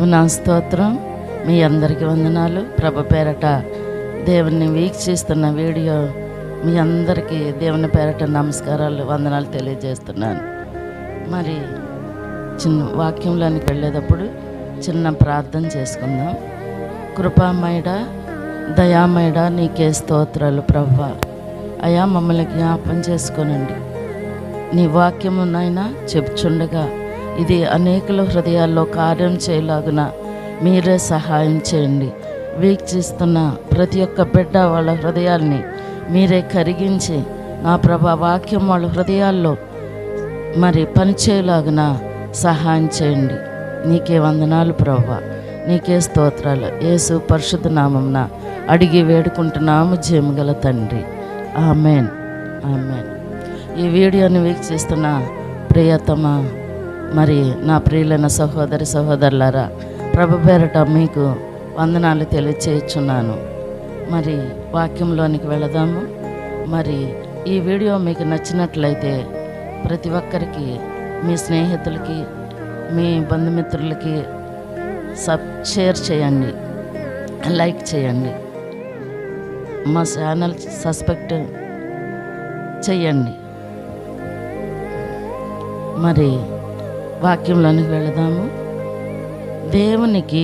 దేవుని స్తోత్రం. మీ అందరికీ వందనాలు. ప్రభు పేరట దేవుని వీక్షిస్తున్న వీడియో మీ అందరికీ దేవుని పేరట నమస్కారాలు, వందనాలు తెలియజేస్తున్నాను. మరి చిన్న వాక్యంలోనికి వెళ్ళేటప్పుడు చిన్న ప్రార్థన చేసుకుందాం. కృపామయుడ, దయామయుడ, నీకే స్తోత్రాలు ప్రభువా. అయా, మమ్మల్ని జ్ఞాపం చేసుకోనండి. నీ వాక్యము నాయన చెప్పుచుండగా ఇది అనేకుల హృదయాల్లో కార్యం చేయలాగున మీరే సహాయం చేయండి. వీక్షిస్తున్న ప్రతి ఒక్క బిడ్డ వాళ్ళ హృదయాల్ని మీరే కరిగించి నా ప్రభా వాక్యం వాళ్ళ హృదయాల్లో మరి పనిచేయలాగున సహాయం చేయండి. నీకే వందనాలు ప్రభువా, నీకే స్తోత్రాలు. యేసు పరిశుద్ధ నామమున అడిగి వేడుకుంటున్నాము జీవగల తండ్రి. Amen, amen. ఈ వీడియోని వీక్షిస్తున్న ప్రియతమ మరి నా ప్రియులైన సహోదరి సహోదరులారా, ప్రభు పేరట మీకు వందనాలు తెలియచేయుచున్నాను. మరి వాక్యంలోనికి వెళదాము. మరి ఈ వీడియో మీకు నచ్చినట్లయితే ప్రతి ఒక్కరికి, మీ స్నేహితులకి, మీ బంధుమిత్రులకి షేర్ చేయండి, లైక్ చేయండి, మా ఛానల్ సబ్స్క్రైబ్ చేయండి. మరి వాక్యంలోనికి వెళదాము. దేవునికి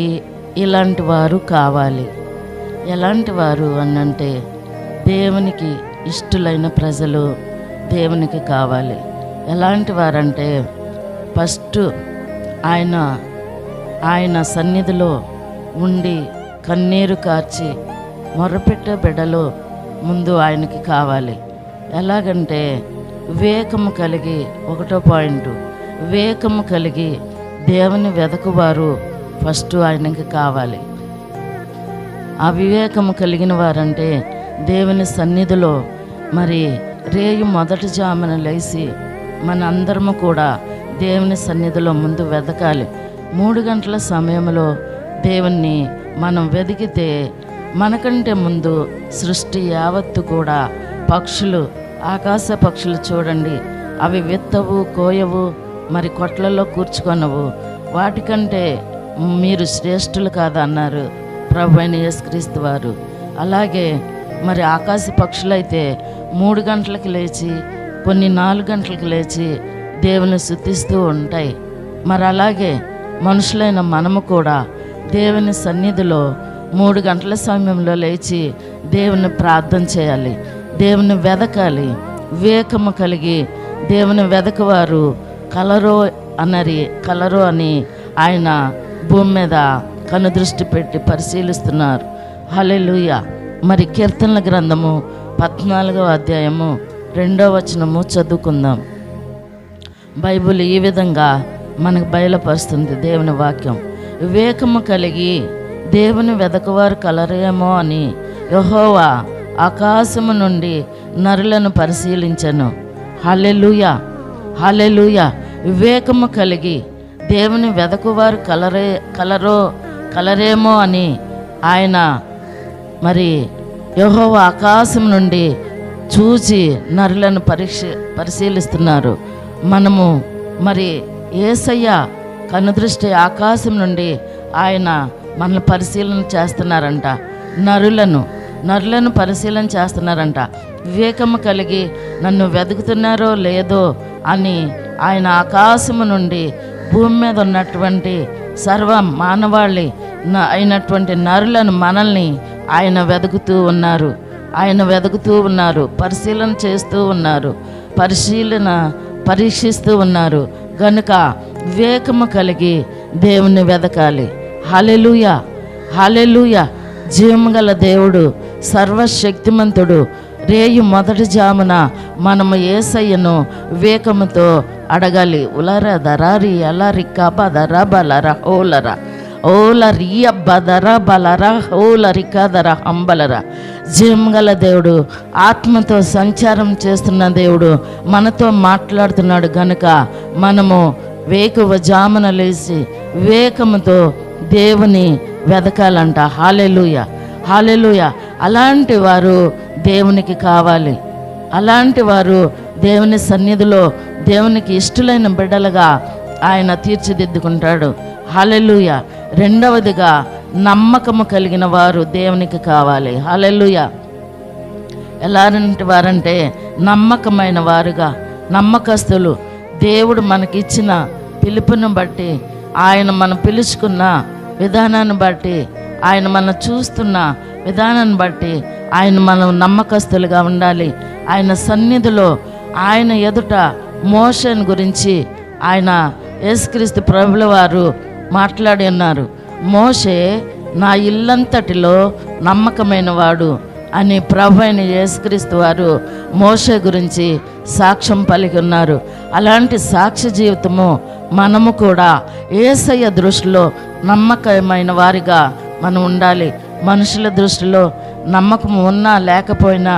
ఇలాంటి వారు కావాలి. ఎలాంటి వారు అనంటే దేవునికి ఇష్టలైన ప్రజలు దేవునికి కావాలి. ఎలాంటి వారంటే ఫస్ట్ ఆయన సన్నిధిలో ఉండి కన్నీరు కార్చి మొరపెట్టే బిడ్డలు ముందు ఆయనకి కావాలి. ఎలాగంటే వివేకము కలిగి, ఒకటో పాయింట్, వివేకము కలిగి దేవుని వెదకువారు ఫస్ట్ ఆయనకి కావాలి. ఆ వివేకము కలిగిన వారంటే దేవుని సన్నిధిలో మరి రేయు మొదటి జామున లేచి మన అందరము కూడా దేవుని సన్నిధిలో ముందు వెదకాలి. 3 గంటల సమయంలో దేవుణ్ణి మనం వెదికితే మనకంటే ముందు సృష్టి యావత్తు కూడా పక్షులు, ఆకాశ పక్షులు చూడండి, అవి విత్తవు, కోయవు, మరి కొట్లలో కూర్చుకొనవు. వాటికంటే మీరు శ్రేష్ఠులు కాదన్నారు ప్రభు అయిన యేసుక్రీస్తు వారు. అలాగే మరి ఆకాశ పక్షులైతే 3 గంటలకు లేచి, కొన్ని 4 గంటలకు లేచి దేవుని స్తుతిస్తూ ఉంటాయి. మరి అలాగే మనుషులైన మనము కూడా దేవుని సన్నిధిలో 3 గంటల సమయంలో లేచి దేవుని ప్రార్థన చేయాలి, దేవుని వెదకాలి. వివేకము కలిగి దేవుని వెదకవారు కలరో అని ఆయన భూమి మీద కనుదృష్టి పెట్టి పరిశీలిస్తున్నారు. హల్లెలూయా. మరి కీర్తనల గ్రంథము 14వ అధ్యాయము 2వ వచనము చదువుకుందాం. బైబిల్ ఈ విధంగా మనకు బయలుపరుస్తుంది దేవుని వాక్యం. వివేకము కలిగి దేవుని వెదకవారు కలరేమో అని యెహోవా ఆకాశము నుండి నరులను పరిశీలించెను. హల్లెలూయా, హల్లెలూయా. వివేకము కలిగి దేవుని వెదకువారు కలరేమో అని ఆయన మరి యెహోవా ఆకాశం నుండి చూచి నరులను పరిశీలిస్తున్నారు. మనము మరి యేసయ్య కనుదృష్టి ఆకాశం నుండి ఆయన మనల్ని పరిశీలన చేస్తున్నారంట. నరులను పరిశీలన చేస్తున్నారంట. వివేకము కలిగి నన్ను వెతుకుతున్నారో లేదో అని ఆయన ఆకాశము నుండి భూమి మీద ఉన్నటువంటి సర్వ మానవాళి అయినటువంటి నరులను, మనల్ని ఆయన వెతుకుతూ ఉన్నారు, పరిశీలన చేస్తూ ఉన్నారు, పరీక్షిస్తూ ఉన్నారు. గనుక వివేకము కలిగి దేవుని వెదకాలి. హల్లెలూయా, హల్లెలూయా. జీవముగల దేవుడు, సర్వశక్తిమంతుడు, రేయు మొదటి జామున మనము యేసయ్యను వివేకముతో అడగాలి. ఉలరా దరారి అలరి కబదరా బలరా ఓలరా ఓలరియ బదరా బలరా ఓలరికదరా హంబలరా. జీవముగల దేవుడు, ఆత్మతో సంచారం చేస్తున్న దేవుడు మనతో మాట్లాడుతున్నాడు. గనుక మనము వేకువ జామున లేచి వివేకముతో దేవుని వెదకాలంట. హల్లెలూయా, హల్లెలూయా. అలాంటి వారు దేవునికి కావాలి. అలాంటి వారు దేవుని సన్నిధిలో దేవునికి ఇష్టలైన బిడ్డలుగా ఆయన తీర్చిదిద్దుకుంటాడు. హల్లెలూయా. రెండవదిగా నమ్మకము కలిగిన వారు దేవునికి కావాలి. హల్లెలూయా. ఎలాంటి వారంటే నమ్మకమైన వారుగా, నమ్మకస్తులు. దేవుడు మనకిచ్చిన పిలుపును బట్టి, ఆయన మనం పిలుచుకున్న విధానాన్ని బట్టి, ఆయన మనం చూస్తున్న విధానాన్ని బట్టి ఆయన మనం నమ్మకస్తులుగా ఉండాలి. ఆయన సన్నిధిలో ఆయన ఎదుట మోషేను గురించి ఆయన యేసుక్రీస్తు ప్రభుల వారు మాట్లాడి ఉన్నారు. మోషే నా ఇల్లంతటిలో నమ్మకమైన వాడు అని ప్రభు అయిన యేసుక్రీస్తు వారు మోషే గురించి సాక్ష్యం పలికి ఉన్నారు. అలాంటి సాక్ష్య జీవితము మనము కూడా యేసయ్య దృష్టిలో నమ్మకమైన వారిగా మనం ఉండాలి. మనుషుల దృష్టిలో నమ్మకం ఉన్నా లేకపోయినా,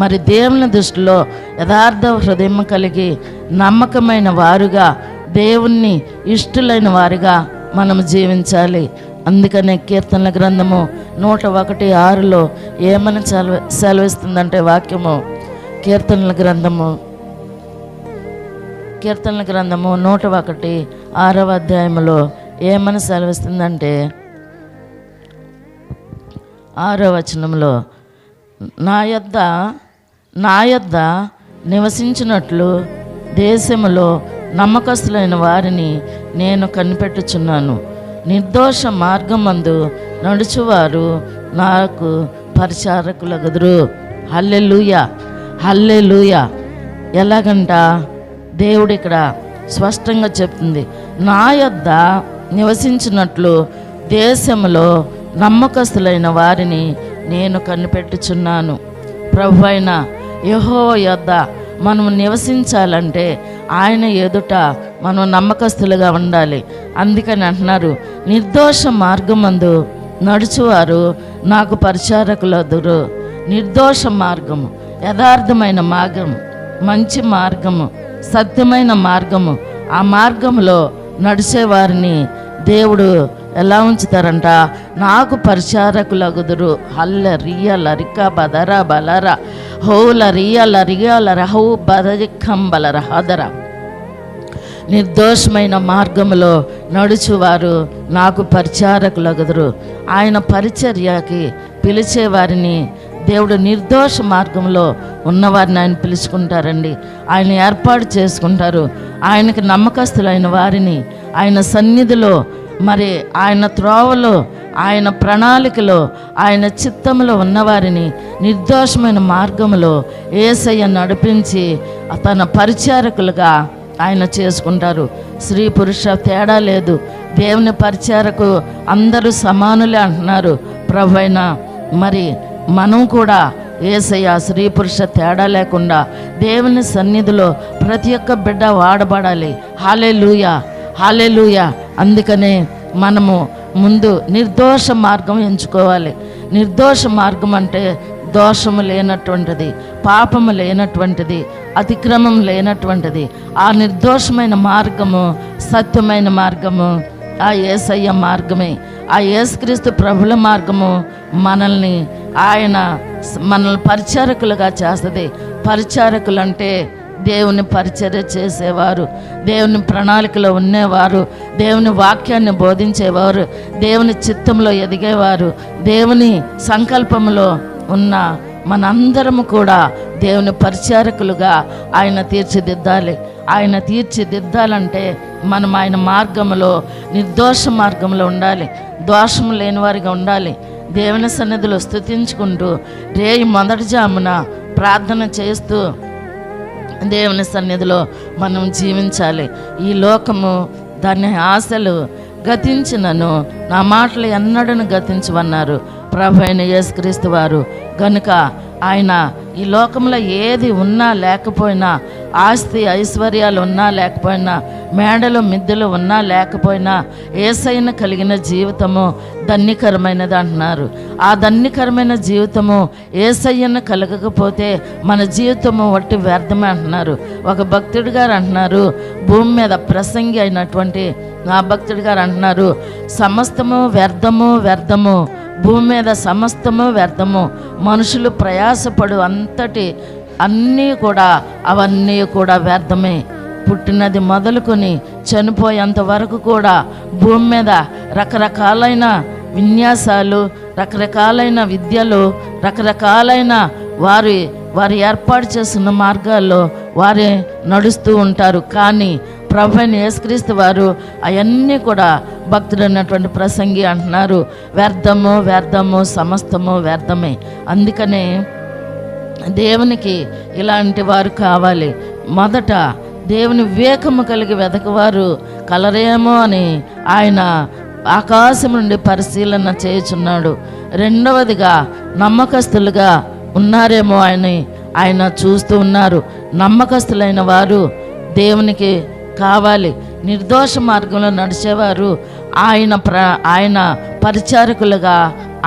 మరి దేవుని దృష్టిలో యథార్థ హృదయం కలిగి నమ్మకమైన వారుగా, దేవుణ్ణి ఇష్టలైన వారిగా మనం జీవించాలి. అందుకనే కీర్తనల గ్రంథము 101:6 ఏమని సెలవిస్తుందంటే వాక్యము, కీర్తనల గ్రంథము 101:6 ఏమని సెలవిస్తుందంటే 6వ వచనంలో, నా యొద్ద నివసించినట్లు దేశములో నమ్మకస్తులైన వారిని నేను కనిపెట్టుచున్నాను. నిర్దోష మార్గమందు నడుచువారు నాకు పరిచారకులగుదురు. హల్లెలూయా, హల్లెలూయా. ఎలాగంట దేవుడు ఇక్కడ స్పష్టంగా చెప్తుంది, నా యొద్ద నివసించినట్లు దేశంలో నమ్మకస్తులైన వారిని నేను కనిపెట్టుచున్నాను. ప్రభు అయిన యెహోవా యొద్ద మనం నివసించాలంటే ఆయన ఎదుట మనం నమ్మకస్తులుగా ఉండాలి. అందుకని అంటున్నారు, నిర్దోష మార్గమందు నడుచువారు నాకు పరిచారకులదురు. నిర్దోష మార్గము, యథార్థమైన మార్గము, మంచి మార్గము, సత్యమైన మార్గము, ఆ మార్గంలో నడిచేవారిని దేవుడు ఎలా ఉంచుతారంట, నాకు పరిచారకులగుదురు. హల్ల రియల రిక బదర బలర హౌల రియల రియల రహౌ బదరిఖం బలర హదర. నిర్దోషమైన మార్గములో నడుచువారు నాకు పరిచారకులగుదురు. ఆయన పరిచర్యకి పిలిచేవారిని దేవుడు నిర్దోష మార్గంలో ఉన్నవారిని ఆయన పిలుచుకుంటారండి. ఆయన ఏర్పాటు చేసుకుంటారు. ఆయనకి నమ్మకస్తులైన వారిని ఆయన సన్నిధిలో, మరి ఆయన త్రోవలో, ఆయన ప్రణాళికలో, ఆయన చిత్తంలో ఉన్నవారిని నిర్దోషమైన మార్గంలో యేసయ్య నడిపించి తన పరిచారకులుగా ఆయన చేసుకుంటారు. స్త్రీ పురుష తేడా లేదు. దేవుని పరిచారకు అందరూ సమానులే అంటున్నారు ప్రభువైన. మరి మనం కూడా యేసయ్య స్త్రీ పురుష తేడా లేకుండా దేవుని సన్నిధిలో ప్రతి ఒక్క బిడ్డ వాడబడాలి. హల్లెలూయా, హల్లెలూయా. అందుకనే మనము ముందు నిర్దోష మార్గం ఎంచుకోవాలి. నిర్దోష మార్గం అంటే దోషము లేనటువంటిది, పాపము లేనటువంటిది, అతిక్రమం లేనటువంటిది. ఆ నిర్దోషమైన మార్గము సత్యమైన మార్గము ఆ యేసయ్య మార్గమే. ఆ యేసుక్రీస్తు ప్రభుల మార్గము మనల్ని పరిచారకులుగా చేస్తుంది. పరిచారకులు అంటే దేవుని పరిచర్య చేసేవారు, దేవుని ప్రణాళికలో ఉండేవారు, దేవుని వాక్యాన్ని బోధించేవారు, దేవుని చిత్తంలో ఎదిగేవారు. దేవుని సంకల్పంలో ఉన్న మనందరము కూడా దేవుని పరిచారకులుగా ఆయన తీర్చిదిద్దాలి. ఆయన తీర్చిదిద్దాలంటే మనం ఆయన మార్గంలో, నిర్దోష మార్గంలో ఉండాలి. దోషం లేని వారిగా ఉండాలి. దేవుని సన్నిధిలో స్తుతించుకుంటూ రేయి మొదటి జామున ప్రార్థన చేస్తూ దేవుని సన్నిధిలో మనం జీవించాలి. ఈ లోకము దాని ఆశలు గతించినను నా మాటలు ఎన్నడను గతించవన్నారు ప్రభు అయిన యేసుక్రీస్తు వారు. కనుక ఆయన ఈ లోకంలో ఏది ఉన్నా లేకపోయినా, ఆస్తి ఐశ్వర్యాలు ఉన్నా లేకపోయినా, మేడలు మిద్దెలు ఉన్నా లేకపోయినా, యేసయ్యను కలిగిన జీవితము ధన్యకరమైనది అంటున్నారు. ఆ ధన్యకరమైన జీవితము యేసయ్యను కలగకపోతే మన జీవితము వట్టి వ్యర్థమే అంటున్నారు. ఒక భక్తుడి గారు అంటున్నారు, భూమి మీద ప్రసంగి అయినటువంటి ఆ భక్తుడి గారు అంటున్నారు, సమస్తము వ్యర్థము వ్యర్థము, భూమి మీద సమస్తము వ్యర్థము, మనుషులు ప్రయాసపడు అంతటి అవన్నీ కూడా వ్యర్థమే. పుట్టినది మొదలుకొని చనిపోయేంత వరకు కూడా భూమి మీద రకరకాలైన విన్యాసాలు, రకరకాలైన విద్యలు, రకరకాలైన వారు ఏర్పాటు చేస్తున్న మార్గాల్లో వారే నడుస్తూ ఉంటారు. కానీ ప్రభువైన యేసుక్రీస్తు వారు అవన్నీ కూడా భక్తుడు అన్నటువంటి ప్రసంగి అంటున్నారు, వ్యర్థము వ్యర్థము సమస్తము వ్యర్థమే. అందుకనే దేవునికి ఇలాంటి వారు కావాలి. మొదట దేవుని వివేకము కలిగి వెతకవారు కలరేమో అని ఆయన ఆకాశం నుండి పరిశీలన చేయుచున్నాడు. రెండవదిగా నమ్మకస్తులుగా ఉన్నారేమో ఆయన చూస్తూ ఉన్నారు. నమ్మకస్తులైన వారు దేవునికి కావాలి. నిర్దోష మార్గంలో నడిచేవారు ఆయన పరిచారకులుగా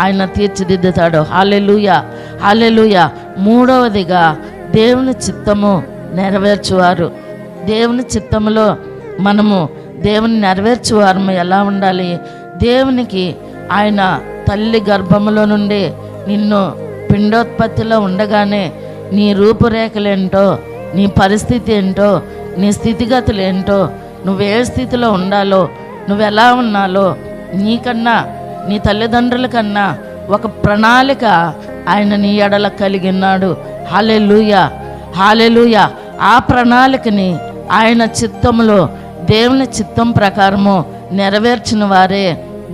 ఆయన తీర్చిదిద్దుతాడు. హల్లెలూయా, హల్లెలూయా. మూడవదిగా దేవుని చిత్తము నెరవేర్చువారు. దేవుని చిత్తములో మనము దేవుని నెరవేర్చువారు ఎలా ఉండాలి? దేవునికి ఆయన తల్లి గర్భములో నుండి నిన్ను పిండోత్పత్తిలో ఉండగానే నీ రూపురేఖలేంటో, నీ పరిస్థితి ఏంటో, నీ స్థితిగతులు ఏంటో, నువ్వే స్థితిలో ఉండాలో, నువ్వెలా ఉన్నాలో నీకన్నా నీ తల్లిదండ్రుల కన్నా ఒక ప్రణాళిక ఆయన నీ ఎడల కలిగి ఉన్నాడు. హల్లెలూయా, హల్లెలూయా. ఆ ప్రణాళికని ఆయన చిత్తములో దేవుని చిత్తం ప్రకారము నెరవేర్చిన వారే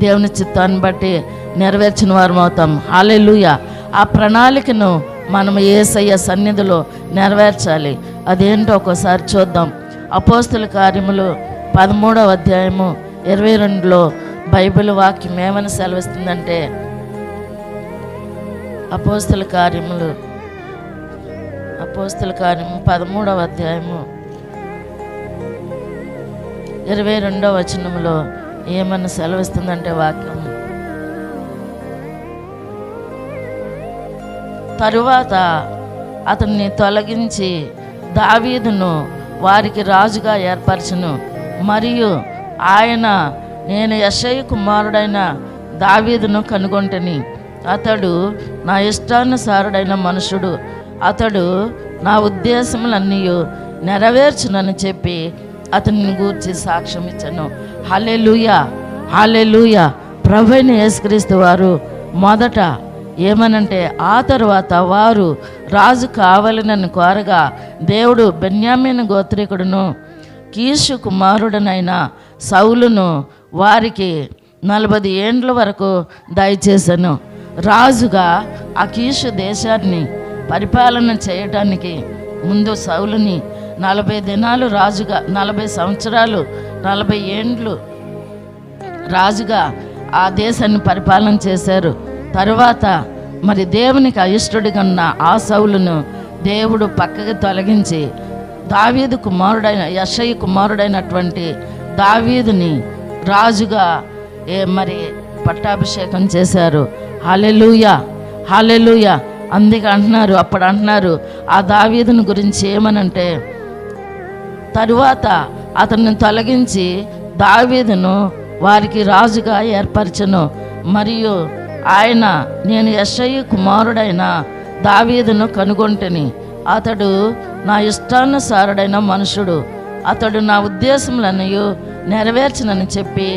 దేవుని చిత్తాన్ని బట్టి నెరవేర్చిన వారం అవుతాం. హల్లెలూయా. ఆ ప్రణాళికను మనం యేసయ్య సన్నిధిలో నెరవేర్చాలి. అదేంటో ఒకసారి చూద్దాం. అపోస్తుల కార్యములు 13వ అధ్యాయము 22లో బైబిల్ వాక్యం ఏమని సెలవిస్తుందంటే, అపోస్తుల కార్యము 13వ అధ్యాయము 22వ వచనంలో ఏమని సెలవిస్తుందంటే వాక్యం, తరువాత అతన్ని తొలగించి దావీదును వారికి రాజుగా ఏర్పరచును. మరియు ఆయన, నేను యెషయి కుమారుడైన దావీదును కనుగొంటిని. అతడు నా ఇష్టానుసారుడైన మనుషుడు. అతడు నా ఉద్దేశములన్నీ నెరవేర్చునని చెప్పి అతన్ని గూర్చి సాక్ష్యం ఇచ్చను. హల్లెలూయా, హల్లెలూయా. ప్రభువైన యేసుక్రీస్తు వారు మొదట ఏమనంటే, ఆ తరువాత వారు రాజు కావాలనని కోరగా దేవుడు బెన్యామీను గోత్రీకుడును కీషు కుమారుడనైన సౌలును వారికి 40 ఏండ్ల వరకు దయచేశాను. రాజుగా ఆ కీషు దేశాన్ని పరిపాలన చేయటానికి ముందు సౌలుని 40 దినాలు రాజుగా, 40 సంవత్సరాలు 40 ఏండ్లు రాజుగా ఆ దేశాన్ని పరిపాలన చేశారు. తరువాత మరి దేవునికి అయిష్టుడిగా ఉన్న ఆ సౌలును దేవుడు పక్కకి తొలగించి దావీదు కుమారుడైన యెషయి కుమారుడైనటువంటి దావీదుని రాజుగా మరి పట్టాభిషేకం చేశారు. హల్లెలూయా, హల్లెలూయా. అందుకే అంటున్నారు, అప్పుడు అంటున్నారు ఆ దావీదుని గురించి ఏమనంటే, తరువాత అతన్ని తొలగించి దావీదును వారికి రాజుగా ఏర్పరచను. మరియు ఆయన, నేను యెషయి కుమారుడైన దావీదును కనుగొంటిని. అతడు నా ఇష్టానుసారుడైన మనుషుడు. అతడు నా ఉద్దేశములను నెరవేర్చనని చెప్పి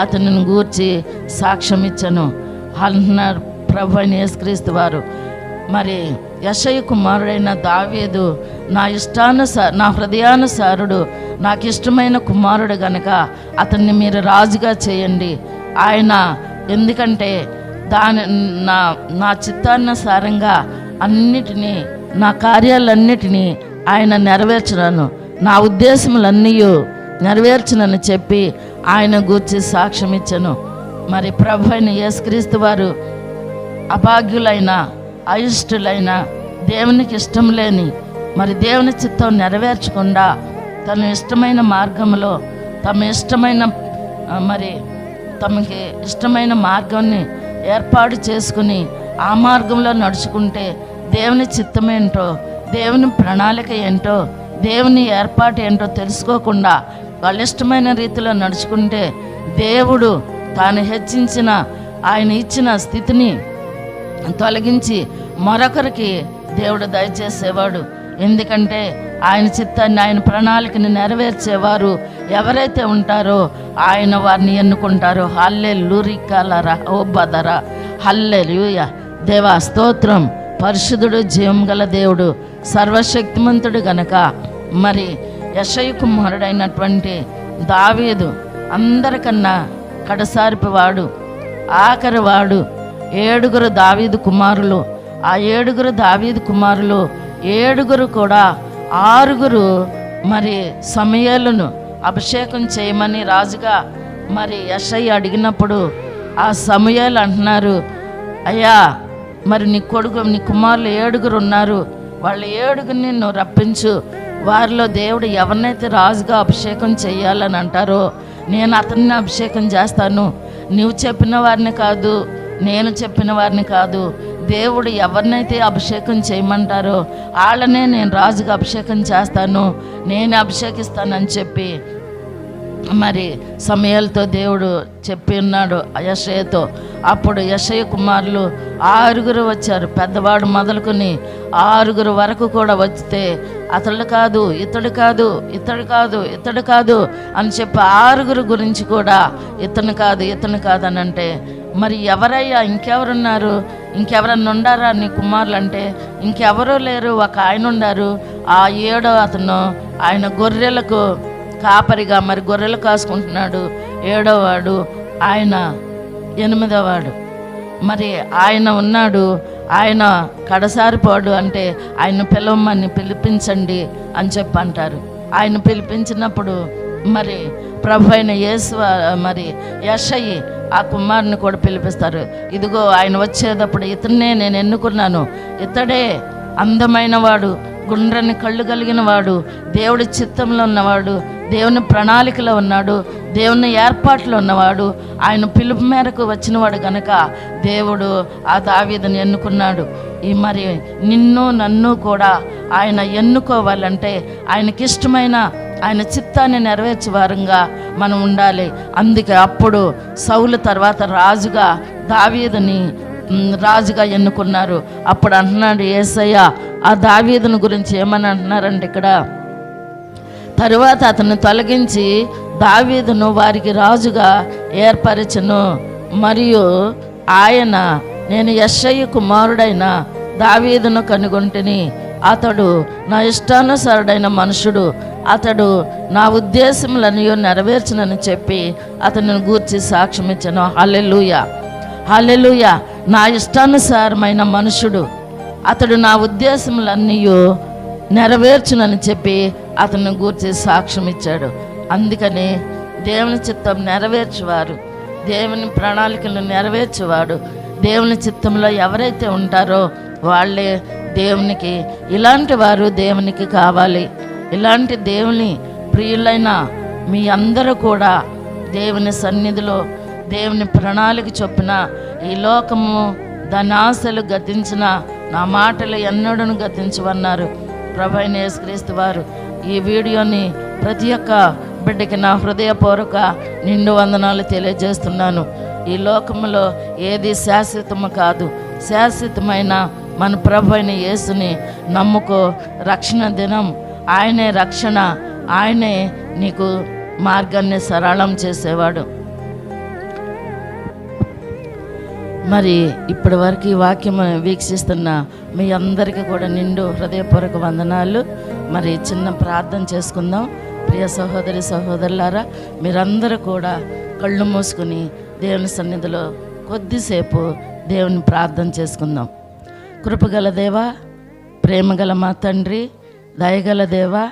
అతనిని గూర్చి సాక్ష్యం ఇచ్చను అంటున్నారు ప్రభువైన యేసుక్రీస్తు వారు. మరి యెషయి కుమారుడైన దావీదు నా హృదయానుసారుడు, నాకు ఇష్టమైన కుమారుడు గనుక అతన్ని మీరు రాజుగా చేయండి. ఆయన ఎందుకంటే నా చిత్తానుసారంగా అన్నిటినీ, నా కార్యాలన్నిటినీ ఆయన నెరవేర్చును, నా ఉద్దేశములన్నీ నెరవేర్చునని చెప్పి ఆయన గూర్చి సాక్ష్యం ఇచ్చను. మరి ప్రభువైన యేసుక్రీస్తు వారు అభాగ్యులైన, అయిష్టులైన, దేవునికి ఇష్టం లేని, మరి దేవుని చిత్తం నెరవేర్చకుండా తన ఇష్టమైన మార్గంలో తమకి ఇష్టమైన మార్గాన్ని ఏర్పాటు చేసుకుని ఆ మార్గంలో నడుచుకుంటే దేవుని చిత్తం ఏంటో, దేవుని ప్రణాళిక ఏంటో, దేవుని ఏర్పాటు ఏంటో తెలుసుకోకుండా వాళ్ళ ఇష్టమైన రీతిలో నడుచుకుంటే దేవుడు తాను హెచ్చించిన, ఆయన ఇచ్చిన స్థితిని తొలగించి మరొకరికి దేవుడు దయచేసేవాడు. ఎందుకంటే ఆయన చిత్తాన్ని, ఆయన ప్రణాళికని నెరవేర్చేవారు ఎవరైతే ఉంటారో ఆయన వారిని ఎన్నుకుంటారు. హల్లెలూయా ఓ బదరా, హల్లెలూయా. దేవా స్తోత్రం. పరిశుద్ధుడు, జీవం గల దేవుడు, సర్వశక్తిమంతుడు గనక మరి యెషయా కుమారుడైనటువంటి దావీదు అందరికన్నా కడసారిపి వాడు, ఆఖరి వాడు. 7 దావీదు కుమారులు. ఆ 7 దావీదు కుమారులు 7 కూడా 6 మరి సమూయేలును అభిషేకం చేయమని రాజుగా మరి యెషయా అడిగినప్పుడు ఆ సమూయేలు అంటున్నారు, అయ్యా మరి నీ కుమారులు 7 ఉన్నారు, వాళ్ళు 7 నువ్వు రప్పించు, వారిలో దేవుడు ఎవరినైతే రాజుగా అభిషేకం చేయాలని అంటారో నేను అతన్ని అభిషేకం చేస్తాను. నువ్వు చెప్పిన వారిని కాదు, నేను చెప్పిన వారిని కాదు, దేవుడు ఎవరినైతే అభిషేకం చేయమంటారో వాళ్ళనే నేను రాజుగా అభిషేకం చేస్తాను, నేను అభిషేకిస్తానని చెప్పి మరి సమూయేలుతో దేవుడు చెప్పి ఉన్నాడు యెషయాతో. అప్పుడు యెషయా కుమారులు 6 వచ్చారు. పెద్దవాడు మొదలుకొని 6 వరకు కూడా వస్తే అతడు కాదు, ఇతడు కాదు, ఇతడు కాదు, ఇతడు కాదు అని చెప్పి 6 గురించి కూడా ఇతను కాదు అని అంటే, మరి ఎవరయ్యా, ఇంకెవరున్నారు, ఇంకెవరన్నా ఉండారా నీ కుమారులు అంటే ఇంకెవరూ లేరు, ఒక ఆయన ఉండారు. ఆ 7వ అతను ఆయన గొర్రెలకు కాపరిగా మరి గొర్రెలు కాసుకుంటున్నాడు. 7వ వాడు ఆయన 8వ వాడు. మరి ఆయన ఉన్నాడు, ఆయన కడసారిపోడు అంటే ఆయన పిలిపించండి అని చెప్పి అంటారు. ఆయన పిలిపించినప్పుడు మరి ప్రభు అయిన యేసు మరి యెషయా ఆ కుమారుని కూడా పిలిపిస్తారు. ఇదిగో ఆయన వచ్చేటప్పుడు ఇతన్నే నేను ఎన్నుకున్నాను, ఇతడే అందమైన వాడు, గుండ్రని కళ్ళు కలిగిన వాడు, దేవుడి చిత్తంలో ఉన్నవాడు, దేవుని ప్రణాళికలో ఉన్నాడు, దేవుని ఏర్పాట్లో ఉన్నవాడు, ఆయన పిలుపు మేరకు వచ్చినవాడు గనక దేవుడు ఆ దావీదుని ఎన్నుకున్నాడు. ఈ మరి నిన్ను నన్ను కూడా ఆయన ఎన్నుకోవాలంటే ఆయనకిష్టమైన ఆయన చిత్తాన్ని నెరవేర్చే వారంగా మనం ఉండాలి. అందుకే అప్పుడు సౌలు తర్వాత రాజుగా దావీదుని రాజుగా ఎన్నుకున్నారు. అప్పుడు అంటున్నాడు యేసయ్య ఆ దావీదుని గురించి ఏమని అంటున్నారంటే ఇక్కడ, తరువాత అతను తొలగించి దావీదును వారికి రాజుగా ఏర్పరచును, మరియు ఆయన నేను యెషయా కుమారుడైన దావీదును కనుగొంటిని, అతడు నా ఇష్టానుసారుడైన మనుషుడు, అతడు నా ఉద్దేశములను నెరవేర్చునని చెప్పి అతనిని గూర్చి సాక్ష్యం ఇచ్చాను. హల్లెలూయా, హల్లెలూయా. నా ఇష్టానుసారమైన మనుషుడు, అతడు నా ఉద్దేశములన్నీ నెరవేర్చునని చెప్పి అతన్ని గూర్చి సాక్ష్యం ఇచ్చాడు. అందుకని దేవుని చిత్తం నెరవేర్చువారు, దేవుని ప్రణాళికలను నెరవేర్చేవాడు, దేవుని చిత్తంలో ఎవరైతే ఉంటారో వాళ్ళే దేవునికి, ఇలాంటి వారు దేవునికి కావాలి. ఇలాంటి దేవుని ప్రియులైన మీ అందరూ కూడా దేవుని సన్నిధిలో దేవుని ప్రణాళిక చొప్పున ఈ లోకము దాని ఆశలు గతించిన నా మాటలు ఎన్నడూ గతించవన్నారు ప్రభు అయిన యేసుక్రీస్తు వారు. ఈ వీడియోని ప్రతి ఒక్క బిడ్డకి నా హృదయపూర్వక నిండు వందనాలు తెలియజేస్తున్నాను. ఈ లోకంలో ఏది శాశ్వతము కాదు, శాశ్వతమైన మన ప్రభు అయిన యేసుని నమ్ముకో. రక్షణ దినం ఆయనే రక్షణ, ఆయనే నీకు మార్గాన్ని సరళం చేసేవాడు. మరి ఇప్పటి వరకు ఈ వాక్యం వీక్షిస్తున్న మీ అందరికీ కూడా నిండు హృదయపూర్వక వందనాలు. మరి చిన్న ప్రార్థన చేసుకుందాం. ప్రియ సహోదరి సహోదరులారా, మీరందరూ కూడా కళ్ళు మూసుకుని దేవుని సన్నిధిలో కొద్దిసేపు దేవుని ప్రార్థన చేసుకుందాం. కృపగల దేవా, ప్రేమగల మా తండ్రి, దయగల దేవా,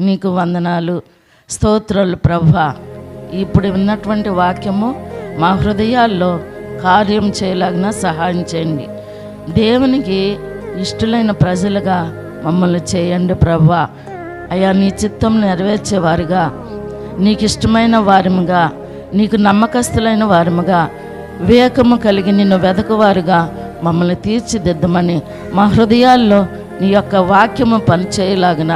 నీకు వందనాలు, స్తోత్రాలు ప్రభువా. ఇప్పుడు ఉన్నటువంటి వాక్యము మా హృదయాల్లో కార్యం చేయలాగిన సహాయం చేయండి. దేవునికి ఇష్టలైన ప్రజలుగా మమ్మల్ని చేయండి ప్రభువా. అయ్యా, నీ చిత్తం నెరవేర్చేవారుగా, నీకు ఇష్టమైన వారముగా, నీకు నమ్మకస్తులైన వారముగా, వివేకము కలిగి నిన్ను వెదకువారుగా మమ్మల్ని తీర్చిదిద్దమని మా హృదయాల్లో నీ యొక్క వాక్యము పనిచేయలాగిన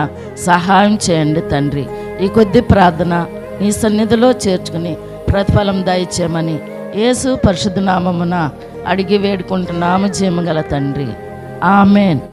సహాయం చేయండి తండ్రి. ఈ కొద్ది ప్రార్థన నీ సన్నిధిలో చేర్చుకుని ప్రతిఫలం దయచేయమని యేసు పరిశుద్ధ నామమున అడిగి వేడుకుంటున్నాము జీవగల తండ్రి. ఆమెన్.